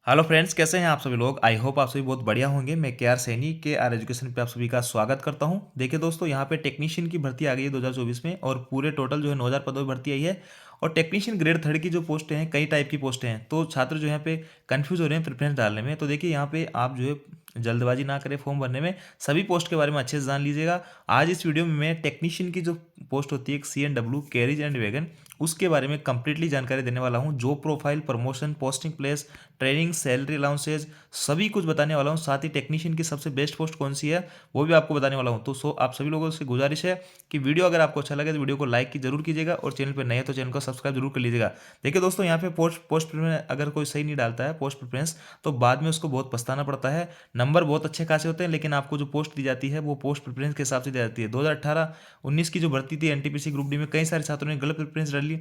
Hello friends, कैसे हैं आप सभी लोग। आई होप आप सभी बहुत बढ़िया होंगे। मैं के आर सैनी के आर एजुकेशन पे आप सभी का स्वागत करता हूं। देखिए दोस्तों, यहाँ पे टेक्नीशियन की भर्ती आ गई है 2024 में और पूरे टोटल जो है 9000 पदों में भर्ती आई है। और टेक्नीशियन ग्रेड थर्ड की जो पोस्टें हैं, कई टाइप की पोस्टें हैं, तो छात्र जो यहाँ पे कंफ्यूज हो रहे हैं प्रेफरेंस डालने में। तो देखिए यहाँ पे आप जो है जल्दबाजी ना करें फॉर्म भरने में, सभी पोस्ट के बारे में अच्छे से जान लीजिएगा। आज इस वीडियो में मैं टेक्नीशियन की जो पोस्ट होती है CNW कैरिज एंड वैगन, उसके बारे में कंप्लीटली जानकारी देने वाला हूं। Job profile, promotion, posting place, training, salary allowances, सभी कुछ बताने वाला हूं। साथ ही टेक्नीशियन की सबसे बेस्ट पोस्ट कौन सी है वो भी आपको बताने वाला हूं। तो आप सभी लोगों से गुजारिश है कि वीडियो अगर आपको अच्छा लगे तो वीडियो को लाइक की जरूर कीजिएगा और चैनल पर नए हैं तो चैनल को सब्सक्राइब जरूर कर लीजिएगा। देखिए दोस्तों, यहाँ पे पोस्ट पोस्ट प्रेफरेंस अगर कोई सही नहीं डालता है पोस्ट प्रेफरेंस, तो बाद में उसको बहुत पछताना पड़ता है। नंबर बहुत अच्छे खासे होते हैं, लेकिन आपको जो पोस्ट दी जाती है वो पोस्ट प्रेफरेंस के हिसाब से दी जाती है। 2018-19 की जो भर्ती थी NTPC ग्रुप डी में, कई सारे छात्रों ने गलत प्रेफरेंस डाली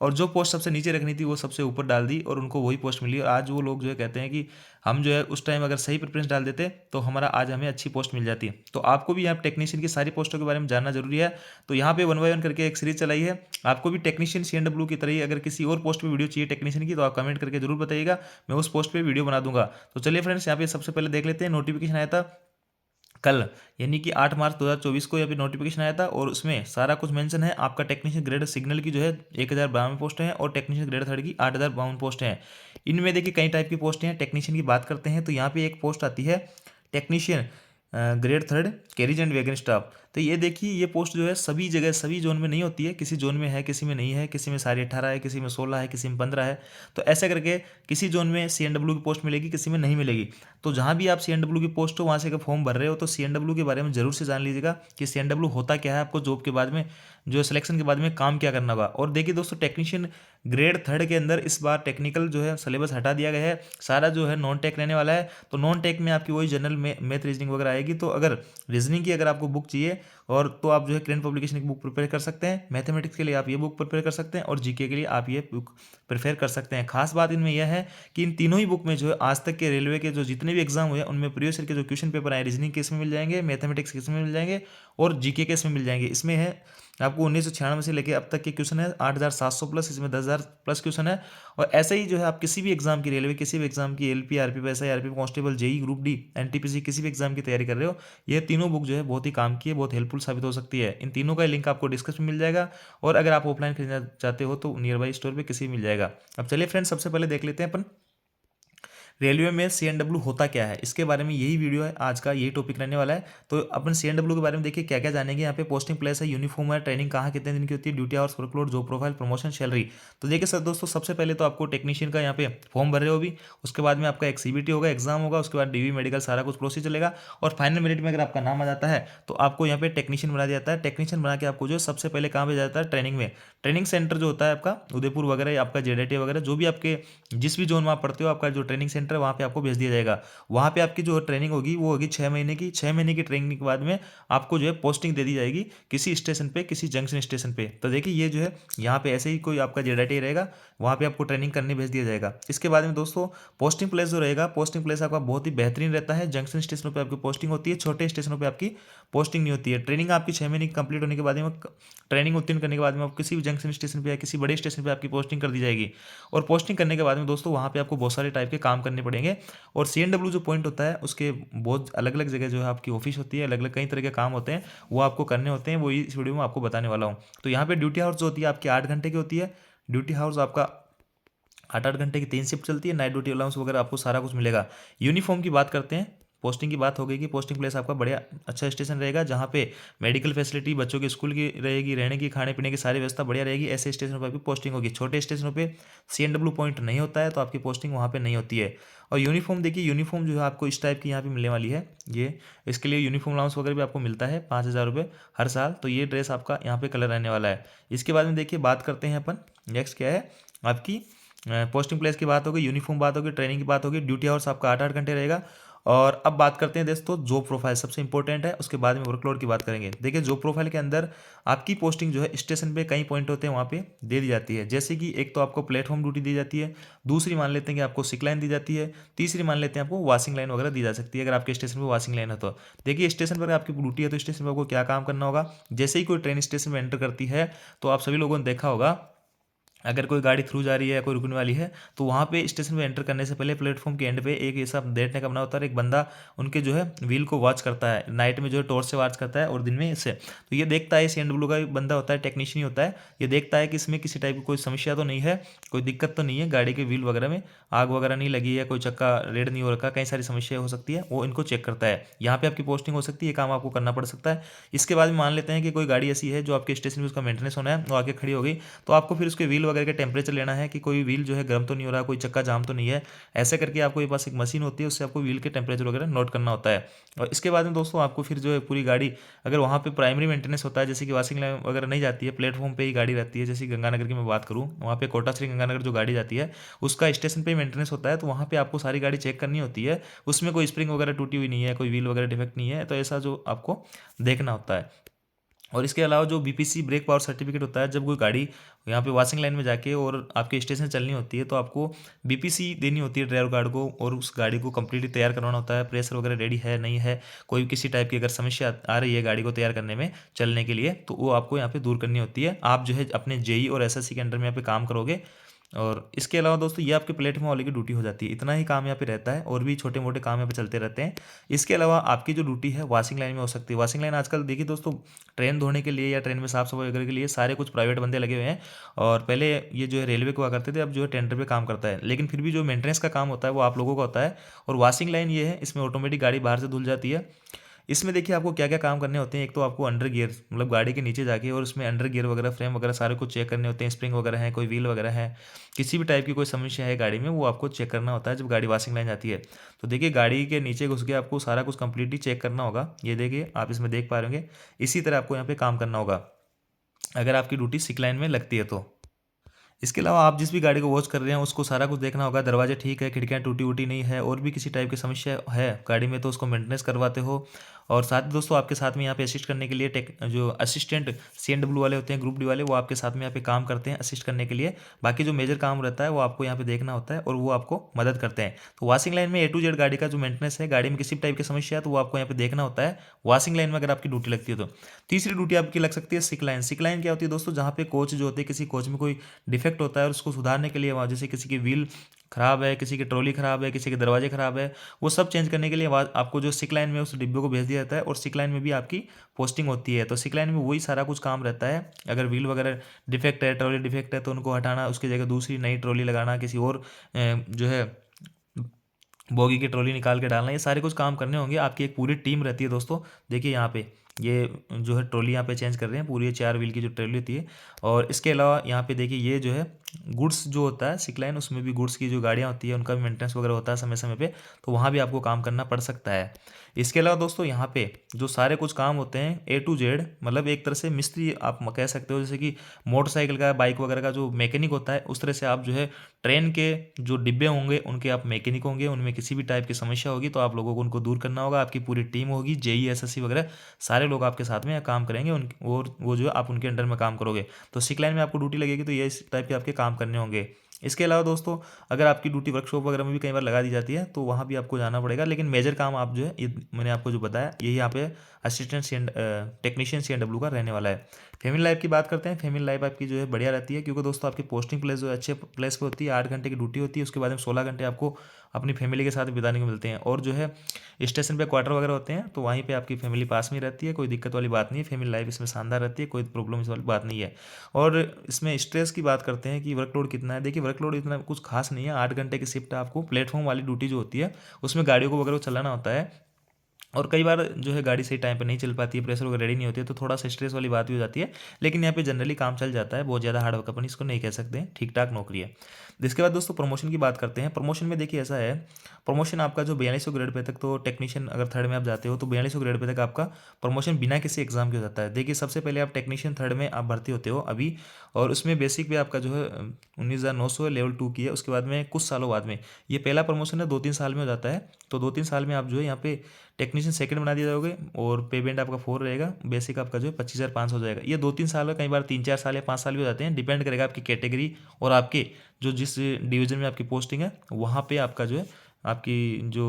और जो पोस्ट सबसे नीचे रखनी थी वो सबसे ऊपर डाल दी और उनको वही पोस्ट मिली। और आज वो लोग जो है कहते हैं कि हम जो है उस टाइम अगर सही प्रेफरेंस डाल देते तो हमारा आज हमें अच्छी पोस्ट मिल जाती। तो आपको भी यहाँ टेक्नीशियन की सारी पोस्टों के बारे में जानना जरूरी है। तो यहाँ पे 1 बाय 1 करके एक सीरीज चलाई है। आपको भी टेक्नीशियन CNW की तरह ही अगर किसी और पोस्ट पे वीडियो चाहिए टेक्नीशियन की, तो आप कमेंट करके जरूर बताइएगा, मैं उस पोस्ट पे वीडियो बना दूंगा। तो चलिए फ्रेंड्स, यहाँ पे सबसे पहले देख लेते हैं। नोटिफिकेशन आया था कल, यानी कि 8 मार्च 2024 को यहाँ पे नोटिफिकेशन आया था और उसमें सारा कुछ मेंशन है। आपका टेक्नीशियन ग्रेड सिग्नल की जो है 1052 पोस्ट हैं और टेक्नीशियन ग्रेड थर्ड की 8052 पोस्ट हैं। इनमें देखिए कई टाइप की पोस्टें हैं। टेक्नीशियन की बात करते हैं तो यहाँ पे एक पोस्ट आती है technician grade third carriage and wagon staff. तो ये देखिए, ये पोस्ट जो है सभी जगह सभी जोन में नहीं होती है। किसी जोन में है, किसी में नहीं है, किसी में साढ़े 18 है, किसी में 16 है, किसी में 15 है। तो ऐसे करके किसी जोन में CNW की पोस्ट मिलेगी, किसी में नहीं मिलेगी। तो जहाँ भी आप CNW की पोस्ट हो वहाँ से अगर फॉर्म भर रहे हो तो CNW के बारे में जरूर से जान लीजिएगा कि CNW होता क्या है, आपको जॉब के बाद में जो सिलेक्शन के बाद में काम क्या करना होगा। और देखिए दोस्तों, टेक्नीशियन ग्रेड थर्ड के अंदर इस बार टेक्निकल जो है सिलेबस हटा दिया गया है। सारा जो है नॉन टेक रहने वाला है। तो नॉन टेक में आपकी वही जनरल में मैथ रीजनिंग वगैरह आएगी। तो अगर रीजनिंग की अगर आपको बुक चाहिए और तो आप जो है क्रेन पब्लिकेशन की बुक प्रिपेयर कर सकते हैं। मैथमेटिक्स के लिए आप ये बुक प्रिपेयर कर सकते हैं और जीके के लिए आप ये बुक प्रिपेयर कर सकते हैं। खास बात इनमें यह है कि इन तीनों ही बुक में जो है आज तक के रेलवे के जो जितने भी एग्जाम हुए उनमें प्रीवियस ईयर के जो क्वेश्चन पेपर आए, रीजनिंग के इसमें मिल जाएंगे, मैथमेटिक्स के इसमें मिल जाएंगे और जीके के इसमें मिल जाएंगे। इसमें है आपको 1996 से लेकर अब तक के क्वेश्चन है 8700 प्लस, इसमें 10,000 प्लस क्वेश्चन है। और ऐसे ही जो है आप किसी भी एग्जाम की, रेलवे किसी भी एग्जाम की, LP RP SI RP constable JEE group D NTPC किसी भी एग्जाम की तैयारी कर रहे हो, ये तीनों बुक जो है बहुत ही काम की है, बहुत हेल्पफुल साबित हो सकती है। इन तीनों का लिंक आपको डिस्क्रिप्शन में मिल जाएगा और अगर आप ऑफलाइन खरीदना चाहते हो तो नियर बाई स्टोर पर किसी मिल जाएगा। अब चलिए फ्रेंड्स, सबसे पहले देख लेते हैं अपन रेलवे में CNW होता क्या है। इसके बारे में यही वीडियो है, आज का यही टॉपिक रहने वाला है। तो अपन CNW के बारे में देखिए क्या क्या जानेंगे। यहाँ पे पोस्टिंग प्लेस है, यूनिफॉर्म है, ट्रेनिंग कहाँ कितने दिन की होती है, duty hours, workload, job profile, promotion, salary. तो देखिए सर दोस्तों, सबसे पहले तो आपको टेक्नीशियन का यहाँ पे फॉर्म भर रहे हो भी, उसके बाद में आपका एक CBT होगा, एग्जाम होगा, उसके बाद DV मेडिकल सारा कुछ प्रोसेस चलेगा और फाइनल मेरिट में अगर आपका नाम आ जाता है तो आपको यहाँ पे टेक्नीशियन बना दिया जाता है। टेक्नीशियन बना के आपको जो सबसे पहले कहाँ भेजा जाता है, ट्रेनिंग में। ट्रेनिंग सेंटर जो होता है आपका उदयपुर वगैरह या आपका JDT वगैरह, जो भी आपके जिस भी जोन में आप पढ़ते हो, आपका जो ट्रेनिंग सेंटर है वहाँ पे आपको भेज दिया जाएगा। वहाँ पे आपकी जो ट्रेनिंग होगी वो होगी 6 महीने की। 6 महीने की ट्रेनिंग के बाद में आपको जो है पोस्टिंग दे दी जाएगी किसी स्टेशन पे, किसी जंक्शन स्टेशन पे। तो देखिए ये जो है यहाँ पे ऐसे ही कोई आपका JDT रहेगा, वहाँ पे आपको ट्रेनिंग करने भेज दिया जाएगा। इसके बाद में दोस्तों पोस्टिंग प्लेस जो रहेगा, पोस्टिंग प्लेस आपका बहुत ही बेहतरीन रहता है। जंक्शन स्टेशनों पर आपकी पोस्टिंग होती है, छोटे स्टेशनों पर आपकी पोस्टिंग नहीं होती है। ट्रेनिंग आपकी 6 महीने की कंप्लीट होने के बाद में, ट्रेनिंग उत्तीर्ण करने के बाद में आप किसी भी जंक्शन स्टेशन पर या किसी बड़े स्टेशन पर आपकी पोस्टिंग कर दी जाएगी। और पोस्टिंग करने के बाद में दोस्तों वहाँ पे आपको बहुत सारे टाइप के काम करने पड़ेंगे। और CNW जो पॉइंट होता है उसके बहुत अलग अलग जगह जो है आपकी ऑफिस होती है, अलग अलग कई तरह के काम होते हैं, वो आपको करने होते हैं। वो इस वीडियो में आपको बताने वाला हूँ। तो यहाँ पे ड्यूटी आवर्स जो होती है आपकी 8 घंटे की होती है। ड्यूटी आवर्स आपका 8 8 घंटे की 3 शिफ्ट चलती है। नाइट ड्यूटी अलाउंस वगैरह आपको सारा कुछ मिलेगा। यूनिफॉर्म की बात करते हैं, पोस्टिंग की बात हो गई कि पोस्टिंग प्लेस आपका बढ़िया अच्छा स्टेशन रहेगा जहाँ पे मेडिकल फैसिलिटी, बच्चों के स्कूल की रहेगी, रहने की, खाने पीने की सारी व्यवस्था बढ़िया रहेगी। ऐसे स्टेशनों पर आपकी पोस्टिंग होगी। छोटे स्टेशनों पे CNW पॉइंट नहीं होता है तो आपकी पोस्टिंग वहाँ पे नहीं होती है। और यूनिफॉर्म देखिए, यूनिफॉर्म जो है आपको इस टाइप की यहाँ पे मिलने वाली है। ये इसके लिए यूनिफॉर्म अलाउंस वगैरह भी आपको मिलता है 5,000 रुपये हर साल। तो ये ड्रेस आपका यहाँ पे कलर रहने वाला है। इसके बाद में देखिए बात करते हैं अपन, नेक्स्ट क्या है आपकी पोस्टिंग प्लेस की बात होगी, यूनिफॉर्म बात होगी, ट्रेनिंग की बात होगी, ड्यूटी आवर्स आपका 8 8 घंटे रहेगा। और अब बात करते हैं दोस्तों जॉब प्रोफाइल, सबसे इंपॉर्टेंट है। उसके बाद में वर्कलोड की बात करेंगे। देखिए जॉब प्रोफाइल के अंदर आपकी पोस्टिंग जो है स्टेशन पे कई पॉइंट होते हैं वहाँ पे दे दी जाती है। जैसे कि एक तो आपको प्लेटफॉर्म ड्यूटी दी जाती है, दूसरी मान लेते हैं कि आपको सिक लाइन दी जाती है, तीसरी मान लेते हैं आपको वॉशिंग लाइन वगैरह दी जा सकती है अगर आपके स्टेशन पर वॉशिंग लाइन है तो। देखिए स्टेशन पर आपकी ड्यूटी है तो स्टेशन पर आपको क्या काम करना होगा। जैसे ही कोई ट्रेन स्टेशन में एंटर करती है तो आप सभी लोगों ने देखा होगा अगर कोई गाड़ी थ्रू जा रही है, कोई रुकने वाली है, तो वहाँ पे स्टेशन पे एंटर करने से पहले प्लेटफॉर्म के एंड पे एक ऐसा देखने का बना होता है, एक बंदा उनके जो है व्हील को वॉच करता है, नाइट में जो है टॉर्च से वॉच करता है और दिन में इससे, तो ये देखता है, CNW का बंदा होता है, टेक्नीशियन होता है, ये देखता है कि इसमें किसी टाइप की कोई समस्या तो नहीं है, कोई दिक्कत तो नहीं है, गाड़ी के व्हील वगैरह में आग वगैरह नहीं लगी है, कोई चक्का रेड नहीं हो रखा, कई सारी समस्या हो सकती है, वो इनको चेक करता है। यहाँ पे आपकी पोस्टिंग हो सकती है, ये काम आपको करना पड़ सकता है। इसके बाद में मान लेते हैं कि कोई गाड़ी ऐसी है जो आपके स्टेशन में उसका मेंटेनेंस होना है, वो आके खड़ी हो गई, तो आपको फिर उसके व्हील वगैरह का टेम्परेचर लेना है कि कोई व्हील जो है गर्म तो नहीं हो रहा, कोई चक्का जाम तो नहीं है, ऐसे करके आपको ये पास एक मशीन होती है, उससे आपको व्हील के टेम्परेचर वगैरह नोट करना होता है। और इसके बाद में दोस्तों आपको फिर जो है पूरी गाड़ी, अगर वहाँ पे प्राइमरी मेंटेनेंस होता है, जैसे कि वॉशिंग लाइन वगैरह नहीं जाती है, प्लेटफॉर्म पे ही गाड़ी रहती है, जैसे गंगानगर की मैं बात करूँ, वहाँ पे कोटा श्री गंगानगर जो गाड़ी जाती है उसका स्टेशन पे मेंटेनेंस होता है, तो वहाँ पे आपको सारी गाड़ी चेक करनी होती है, उसमें कोई स्प्रिंग वगैरह टूटी हुई नहीं है, कोई व्हील वगैरह डिफेक्ट नहीं है, तो ऐसा जो आपको देखना होता है। और इसके अलावा जो BPC ब्रेक पावर सर्टिफिकेट होता है, जब कोई गाड़ी यहाँ पे वॉशिंग लाइन में जाके और आपके स्टेशन चलनी होती है, तो आपको BPC देनी होती है ड्राइवर गार्ड को, और उस गाड़ी को कंप्लीटली तैयार करवाना होता है, प्रेशर वगैरह रेडी है नहीं है, कोई किसी टाइप की अगर समस्या आ रही है गाड़ी को तैयार करने में, चलने के लिए, तो वो आपको यहाँ पे दूर करनी होती है। आप जो है अपने JE और SSC के अंडर में यहाँ पे काम करोगे। और इसके अलावा दोस्तों ये आपके प्लेटफॉर्म वाले की ड्यूटी हो जाती है, इतना ही काम यहाँ पे रहता है, और भी छोटे मोटे काम यहाँ पे चलते रहते हैं। इसके अलावा आपकी जो ड्यूटी है वॉशिंग लाइन में हो सकती है। वॉशिंग लाइन आजकल देखिए दोस्तों, ट्रेन धोने के लिए या ट्रेन में साफ सफाई वगैरह के लिए सारे कुछ प्राइवेट बंदे लगे हुए हैं, और पहले ये जो है रेलवे को हुआ करते थे, अब जो है टेंडर पे काम करता है, लेकिन फिर भी जो मेंटेनेंस का काम होता है वो आप लोगों का होता है। और वॉशिंग लाइन ये है, इसमें ऑटोमेटिक गाड़ी बाहर से धुल जाती है। इसमें देखिए आपको क्या क्या काम करने होते हैं, एक तो आपको अंडर गियर, मतलब गाड़ी के नीचे जाके और उसमें अंडर गियर वगैरह, फ्रेम वगैरह सारे कुछ चेक करने होते हैं, स्प्रिंग वगैरह है, कोई व्हील वगैरह है, किसी भी टाइप की कोई समस्या है गाड़ी में, वो आपको चेक करना होता है जब गाड़ी वॉशिंग लाइन जाती है। तो देखिए गाड़ी के नीचे घुस के आपको सारा कुछ कंप्लीटली चेक करना होगा, ये देखिए आप इसमें देख पा रहे होंगे। इसी तरह आपको यहाँ पे काम करना होगा अगर आपकी ड्यूटी सिक लाइन में लगती है तो। इसके अलावा आप जिस भी गाड़ी को वॉच कर रहे हैं उसको सारा कुछ देखना होगा, दरवाजे ठीक है, खिड़कियाँ टूटी वूटी नहीं है, और भी किसी टाइप की समस्या है गाड़ी में तो उसको मेंटेनेंस करवाते हो। और साथ ही दोस्तों आपके साथ में यहाँ पे असिस्ट करने के लिए टेक जो असिस्टेंट CNW वाले होते हैं, ग्रुप डी वाले, वो आपके साथ में यहाँ पे काम करते हैं असिस्ट करने के लिए। बाकी जो मेजर काम रहता है वो आपको यहाँ पे देखना होता है, और वो आपको मदद करते हैं। तो वॉशिंग लाइन में A to Z गाड़ी का जो मेंटेनेंस है, गाड़ी में किसी भी टाइप की समस्या है तो वो आपको यहाँ पे देखना होता है वॉशिंग लाइन में अगर आपकी ड्यूटी लगती है तो। तीसरी ड्यूटी आपकी लग सकती है सिक लाइन। सिक लाइन क्या होती है दोस्तों, जहाँ पे कोच जो होते हैं, किसी कोच में कोई डिफेक्ट होता है और उसको सुधारने के लिए, वहाँ जैसे किसी की व्हील खराब है, किसी की ट्रॉली खराब है, किसी के दरवाजे खराब है, वो सब चेंज करने के लिए आपको जो सिक लाइन में उस डिब्बे को भेज दिया जाता है, और सिक लाइन में भी आपकी पोस्टिंग होती है। तो सिक लाइन में वही सारा कुछ काम रहता है, अगर व्हील वगैरह डिफेक्ट है, ट्रॉली डिफेक्ट है, तो उनको हटाना, उसकी जगह दूसरी नई ट्रॉली लगाना, किसी और जो है बोगी की ट्रॉली निकाल के डालना, ये सारे कुछ काम करने होंगे। आपकी एक पूरी टीम रहती है दोस्तों। देखिए यहाँ पे ये जो है ट्रॉली यहाँ पे चेंज कर रहे हैं, पूरी 4 व्हील की जो ट्रॉली होती है। और इसके अलावा यहाँ पे देखिए ये जो है गुड्स जो होता है सिक लाइन, उसमें भी गुड्स की जो गाड़ियाँ होती है उनका भी मेंटेनेंस वगैरह होता है समय समय पे, तो वहाँ भी आपको काम करना पड़ सकता है। इसके अलावा दोस्तों यहाँ पे जो सारे कुछ काम होते हैं A to Z, मतलब एक तरह से मिस्त्री आप कह सकते हो, जैसे कि मोटरसाइकिल का, बाइक वगैरह का जो मैकेनिक होता है, उस तरह से आप जो है ट्रेन के जो डिब्बे होंगे उनके आप मैकेनिक होंगे, उनमें किसी भी टाइप की समस्या होगी तो आप लोगों को उनको दूर करना होगा। आपकी पूरी टीम होगी, JE SSC वगैरह सारे लोग आपके साथ में काम करेंगे, और वो जो है आप उनके अंडर में काम करोगे। तो सिक लाइन में आपको ड्यूटी लगेगी तो ये इस टाइप के आपके काम करने होंगे। इसके अलावा दोस्तों अगर आपकी ड्यूटी वर्कशॉप वगैरह में भी कई बार लगा दी जाती है तो वहाँ भी आपको जाना पड़ेगा, लेकिन मेजर काम आप जो है ये मैंने आपको जो बताया यही यहाँ पे असिस्टेंट टेक्नीशियन CNW का रहने वाला है। फैमिली लाइफ की बात करते हैं। फैमिली लाइफ आपकी जो है बढ़िया रहती है, क्योंकि दोस्तों आपकी पोस्टिंग प्लेस जो है अच्छे प्लेस पे होती है, 8 घंटे की ड्यूटी होती है, उसके बाद में 16 घंटे आपको अपनी फैमिली के साथ बिताने को मिलते हैं। और जो है स्टेशन पे क्वार्टर वगैरह होते हैं, तो वहीं पे आपकी फैमिली पास में रहती है, कोई दिक्कत वाली बात नहीं है। फैमिली लाइफ इसमें शानदार रहती है, कोई प्रॉब्लम इस वाली बात नहीं है। और इसमें स्ट्रेस की बात करते हैं कि वर्कलोड कितना है। देखिए वर्कलोड इतना कुछ खास नहीं है, 8 घंटे की शिफ्ट है। आपको प्लेटफॉर्म वाली ड्यूटी जो होती है उसमें गाड़ियों को वगैरह चलाना होता है, और कई बार जो है गाड़ी सही टाइम पे नहीं चल पाती है, प्रेशर वगैरह रेडी नहीं होती है, तो थोड़ा सा स्ट्रेस वाली बात भी हो जाती है। लेकिन यहाँ पे जनरली काम चल जाता है, बहुत ज़्यादा हार्ड वर्क अपन इसको नहीं कह सकते हैं, ठीक ठाक नौकरी है। इसके बाद दोस्तों प्रमोशन की बात करते हैं। प्रमोशन में देखिए ऐसा है, प्रमोशन आपका जो 4200 ग्रेड पे तक, तो टेक्नीशियन अगर थर्ड में आप जाते हो तो 4200 ग्रेड पे तक आपका प्रमोशन बिना किसी एग्जाम के हो जाता है। देखिए सबसे पहले आप टेक्नीशियन थर्ड में आप भर्ती होते हो अभी, और उसमें बेसिक पे आपका जो है 19,900 लेवल 2 की है। उसके बाद में कुछ सालों बाद में ये पहला प्रमोशन है, 2-3 साल में हो जाता है, तो 2-3 साल में आप जो है यहाँ पे टेक्नीशियन सेकंड बना दिए जाओगे, और पेमेंट आपका 4 रहेगा, बेसिक आपका जो है 25,500 हो जाएगा। ये 2-3 साल का, कई बार 3-4 साल या 5 साल भी हो जाते हैं, डिपेंड करेगा आपकी कैटेगरी और आपके जो जिस डिवीजन में आपकी पोस्टिंग है वहाँ पे आपका जो है आपकी जो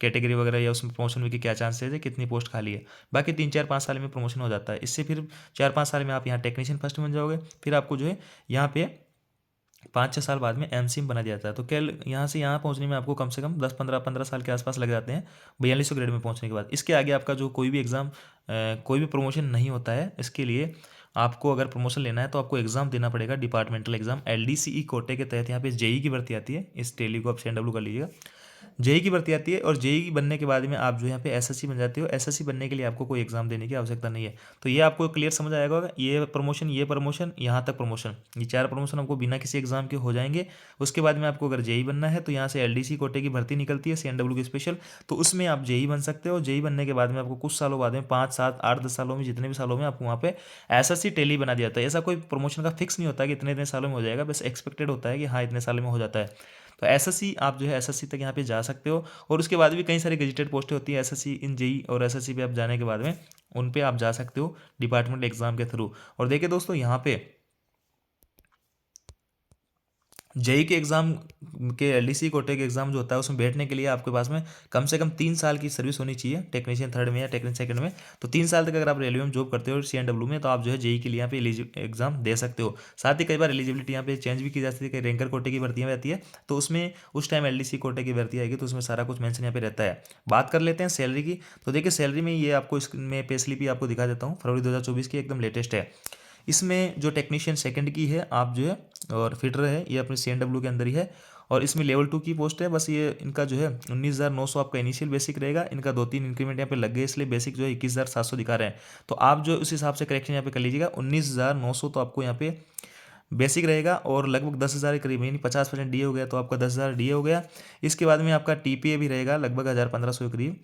कैटेगरी वगैरह या उसमें प्रमोशन में की क्या चांसेस है, कितनी पोस्ट खाली है। बाकी 3-4-5 साल में प्रमोशन हो जाता है। इससे फिर 4-5 साल में आप यहाँ टेक्नीशियन फर्स्ट बन जाओगे, फिर आपको जो है यहाँ पे 5-6 साल बाद में एमसीएम बना दिया जाता है। तो कैल यहाँ से यहाँ पहुँचने में आपको कम से कम 10-15 साल के आसपास लग जाते हैं 4200 ग्रेड में पहुँचने के बाद। इसके आगे आपका जो कोई भी एग्ज़ाम कोई भी प्रमोशन नहीं होता है। इसके लिए आपको अगर प्रमोशन लेना है तो आपको एग्ज़ाम देना पड़ेगा, डिपार्टमेंटल एग्ज़ाम एलडीसीई कोटे के तहत यहाँ पे जेई की भर्ती आती है। इस टैली को आप सीएनडब्ल्यू कर लीजिएगा। जेई की भर्ती आती है और जेई बनने के बाद में आप जो यहाँ पे एसएससी बन जाते हो। एसएससी बनने के लिए आपको कोई एग्जाम देने की आवश्यकता नहीं है। तो ये आपको क्लियर समझ आएगा होगा, ये प्रमोशन यहाँ तक प्रमोशन, ये 4 प्रमोशन आपको बिना किसी एग्जाम के हो जाएंगे। उसके बाद में आपको अगर जेई बनना है तो यहाँ से एलडीसी कोटे की भर्ती निकलती है सीएनडब्ल्यू की स्पेशल, तो उसमें आप जेई बन सकते हो। जेई बनने के बाद में आपको कुछ सालों बाद में 5-7-8-10 सालों में, जितने भी सालों में आपको वहाँ पे एसएससी टेली बना दिया जाता है। ऐसा कोई प्रमोशन का फिक्स नहीं होता कि इतने इतने सालों में हो जाएगा, बस एक्सपेक्टेड होता है कि हाँ इतने सालों में हो जाता है। तो एसएससी आप जो है एसएससी तक यहाँ पे जा सकते हो। और उसके बाद भी कई सारी गेजिटेड पोस्टें होती है एसएससी इन जेई, और एसएससी पे आप जाने के बाद में उन पे आप जा सकते हो डिपार्टमेंट एग्जाम के थ्रू। और देखिए दोस्तों, यहाँ पे जेई के एग्जाम के एलडीसी कोटे के एग्जाम जो होता है उसमें बैठने के लिए आपके पास में कम से कम 3 साल की सर्विस होनी चाहिए, टेक्नीशियन थर्ड में या टेक्नीशियन सेकंड में। तो 3 साल तक अगर आप रेलवे में जॉब करते हो सीएनडब्ल्यू में, तो आप जो है जेई के लिए यहाँ पे एग्जाम दे सकते हो। साथ ही कई बार एलिजिबिलिटी यहाँ पे चेंज भी की जाती है, कई रैंकर कोटे की भर्तियाँ रहती है, तो उसमें उस टाइम एलडीसी कोटे की भर्ती आएगी तो उसमें सारा कुछ मेंशन यहाँ पे रहता है। बात कर लेते हैं सैलरी की। तो देखिए सैलरी में ये आपको इसमें पे स्लिप ही आपको दिखा देता हूँ, फरवरी 2024 की एकदम लेटेस्ट है। इसमें जो टेक्नीशियन सेकंड की है आप जो है, और फिटर है, ये अपने सीएनडब्ल्यू के अंदर ही है। और इसमें लेवल 2 की पोस्ट है। बस ये इनका जो है 19,900 आपका इनिशियल बेसिक रहेगा। इनका 2-3 इंक्रीमेंट यहाँ पे लग गए, इसलिए बेसिक जो है 21,700 दिखा रहे हैं। तो आप जो उस हिसाब से करेक्शन यहाँ पे कर लीजिएगा। 19,900 तो आपको यहाँ पे बेसिक रहेगा, और लगभग 10,000 के करीब, यानी 50% डी हो गया तो आपका 10,000 डी हो गया। इसके बाद में आपका टीपीए भी रहेगा लगभग 1,000-1,500 के करीब,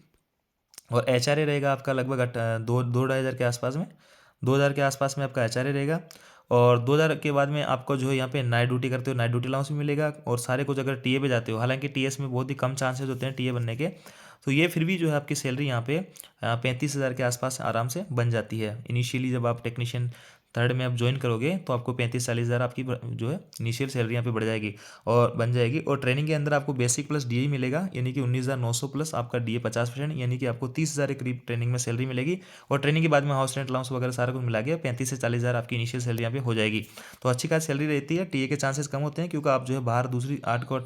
और एचआरए रहेगा आपका लगभग 2-2,500 के आसपास में, 2,000 के आसपास में आपका एचआरए रहेगा। और 2,000 के बाद में आपको जो है यहाँ पे नाइट ड्यूटी करते हो नाइट ड्यूटी अलाउंस भी मिलेगा। और सारे कुछ अगर टीए पे जाते हो, हालांकि टीएस में बहुत ही कम चांसेस होते हैं टीए बनने के, तो ये फिर भी जो है आपकी सैलरी यहाँ पे 35,000 के आसपास आराम से बन जाती है। इनिशियली जब आप टेक्नीशियन थर्ड में आप ज्वाइन करोगे तो आपको 35-40 हज़ार आपकी जो है इनिशियल सैलरी यहाँ पे बढ़ जाएगी और बन जाएगी। और ट्रेनिंग के अंदर आपको बेसिक प्लस डीए मिलेगा, यानी कि 19,900 प्लस आपका डीए 50%, यानी कि आपको 30,000 के करीब ट्रेनिंग में सैलरी मिलेगी। और ट्रेनिंग के बाद में हाउस रेंट अलाउंस वगैरह सारा कुछ मिला के 35 से 40 हज़ार आपकी इनिशियल सैलरी यहाँ पे हो जाएगी। तो अच्छी खासी सैलरी रहती है। टीए के चांसेस कम होते हैं क्योंकि आप जो है बाहर दूसरी 8 को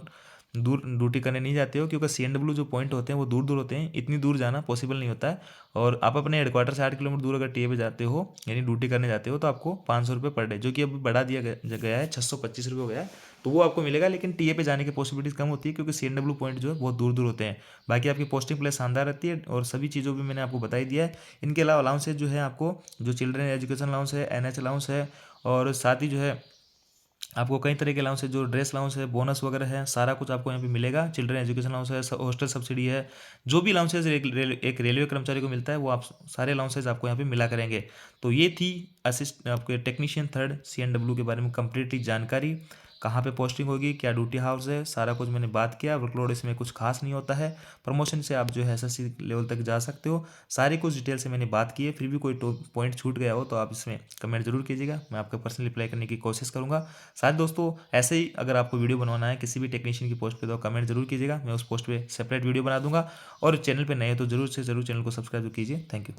दूर ड्यूटी करने नहीं जाते हो, क्योंकि सीएनडब्ल्यू जो पॉइंट होते हैं वो दूर दूर होते हैं, इतनी दूर जाना पॉसिबल नहीं होता है। और आप अपने हेडक्वार्टर से 8 किलोमीटर दूर अगर टीए पे जाते हो, यानी ड्यूटी करने जाते हो, तो आपको 500 रुपये पर डे, जो कि अभी बढ़ा दिया गया है, 625 रुपये हो गया है, तो वो आपको मिलेगा। लेकिन टीए पे जाने की पॉसिबिलिटीज कम होती है क्योंकि सीएनडब्ल्यू पॉइंट जो है बहुत दूर दूर होते हैं। बाकी आपकी पोस्टिंग प्लेस शानदार रहती है, और सभी चीज़ों भी मैंने आपको बताई दिया है। इनके अलावा अलाउंसेज जो है आपको, जो चिल्ड्रन एजुकेशन अलाउंस है, एनएच अलाउंस है, और साथ ही जो है आपको कई तरह के अलाउंस है, जो ड्रेस अलाउंस है, बोनस वगैरह है, सारा कुछ आपको यहाँ पे मिलेगा। चिल्ड्रन एजुकेशन अलाउंस है, हॉस्टल सब्सिडी है, जो भी अलाउंसेज एक रेलवे कर्मचारी को मिलता है वो आप सारे अलाउंसेज आपको यहाँ पे मिला करेंगे। तो ये थी आपके टेक्नीशियन थर्ड सीएनडब्ल्यू के बारे में कंप्लीटली जानकारी। कहाँ पे पोस्टिंग होगी, क्या ड्यूटी हाउस है, सारा कुछ मैंने बात किया। वर्कलोड इसमें कुछ खास नहीं होता है। प्रमोशन से आप जो है एसएससी लेवल तक जा सकते हो। सारी कुछ डिटेल से मैंने बात की है। फिर भी कोई पॉइंट छूट गया हो तो आप इसमें कमेंट जरूर कीजिएगा, मैं आपका पर्सनल रिप्लाई करने की कोशिश करूँगा। साथ दोस्तों, ऐसे ही अगर आपको वीडियो बनवाना है किसी भी टेक्नीशियन की पोस्ट पे, तो कमेंट जरूर कीजिएगा, मैं उस पोस्ट पे सेपरेट वीडियो बना दूंगा। और चैनल पे नए हो तो जरूर से जरूर चैनल को सब्सक्राइब कीजिए। Thank you.